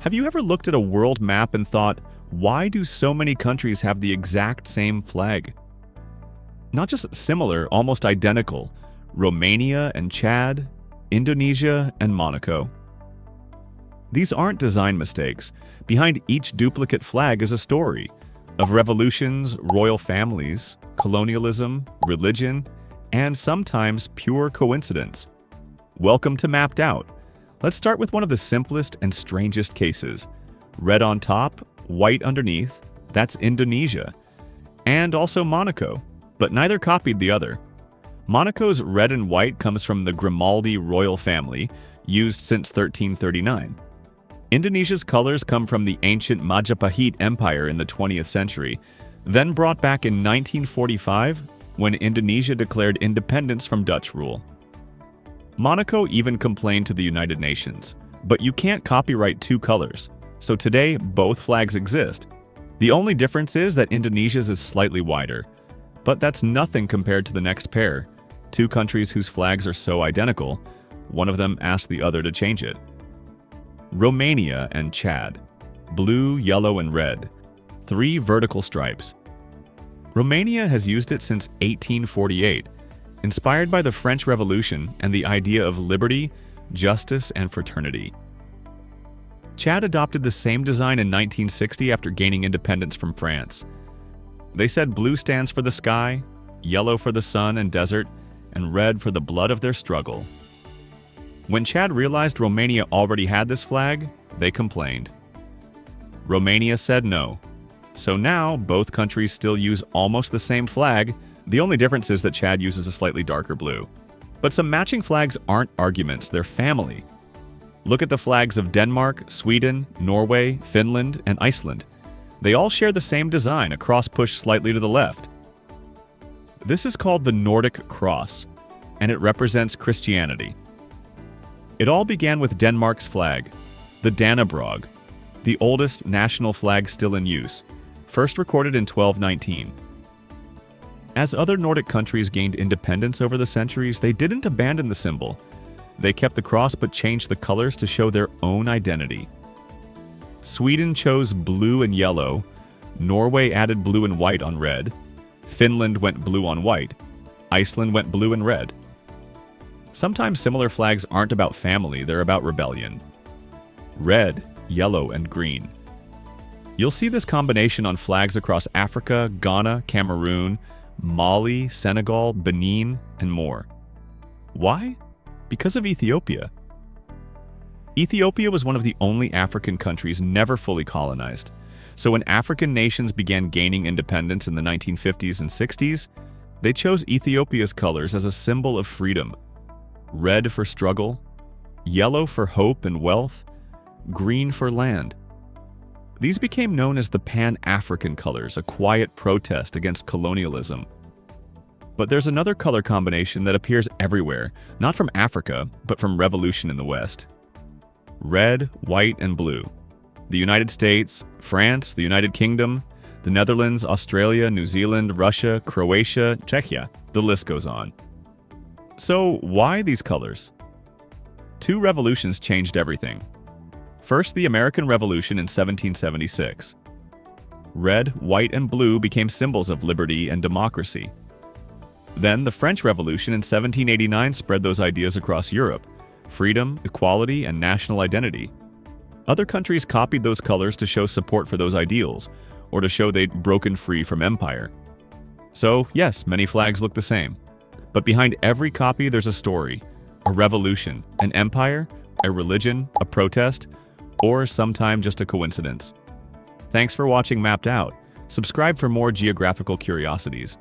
Have you ever looked at a world map and thought, why do so many countries have the exact same flag? Not just similar, almost identical. Romania and Chad, Indonesia and Monaco. These aren't design mistakes. Behind each duplicate flag is a story of revolutions, royal families, colonialism, religion, and sometimes pure coincidence. Welcome to Mapped Out. Let's start with one of the simplest and strangest cases. Red on top, white underneath, that's Indonesia. And also Monaco, but neither copied the other. Monaco's red and white comes from the Grimaldi royal family, used since 1339. Indonesia's colors come from the ancient Majapahit Empire in the 20th century, then brought back in 1945 when Indonesia declared independence from Dutch rule. Monaco even complained to the United Nations, but you can't copyright two colors, so today both flags exist. The only difference is that Indonesia's is slightly wider, but that's nothing compared to the next pair, two countries whose flags are so identical, one of them asked the other to change it. Romania and Chad, blue, yellow, and red, 3 vertical stripes. Romania has used it since 1848, inspired by the French Revolution and the idea of liberty, justice, and fraternity. Chad adopted the same design in 1960 after gaining independence from France. They said blue stands for the sky, yellow for the sun and desert, and red for the blood of their struggle. When Chad realized Romania already had this flag, they complained. Romania said no. So now, both countries still use almost the same flag. The only difference is that Chad uses a slightly darker blue. But some matching flags aren't arguments, they're family. Look at the flags of Denmark, Sweden, Norway, Finland, and Iceland. They all share the same design, a cross pushed slightly to the left. This is called the Nordic Cross, and it represents Christianity. It all began with Denmark's flag, the Dannebrog, the oldest national flag still in use, first recorded in 1219. As other Nordic countries gained independence over the centuries, they didn't abandon the symbol. They kept the cross but changed the colors to show their own identity. Sweden chose blue and yellow, Norway added blue and white on red, Finland went blue on white, Iceland went blue and red. Sometimes similar flags aren't about family, they're about rebellion. Red, yellow, and green. You'll see this combination on flags across Africa, Ghana, Cameroon, Mali, Senegal, Benin, and more. Why? Because of Ethiopia. Ethiopia was one of the only African countries never fully colonized. So when African nations began gaining independence in the 1950s and 60s, they chose Ethiopia's colors as a symbol of freedom. Red for struggle, yellow for hope and wealth, green for land. These became known as the Pan-African colors, a quiet protest against colonialism. But there's another color combination that appears everywhere, not from Africa, but from revolution in the West. Red, white, and blue. The United States, France, the United Kingdom, the Netherlands, Australia, New Zealand, Russia, Croatia, Czechia, the list goes on. So why these colors? 2 revolutions changed everything. First, the American Revolution in 1776. Red, white, and blue became symbols of liberty and democracy. Then the French Revolution in 1789 spread those ideas across Europe: freedom, equality, and national identity. Other countries copied those colors to show support for those ideals, or to show they'd broken free from empire. So yes, many flags look the same. But behind every copy there's a story, a revolution, an empire, a religion, a protest, or sometime just a coincidence. Thanks for watching Mapped Out. Subscribe for more geographical curiosities.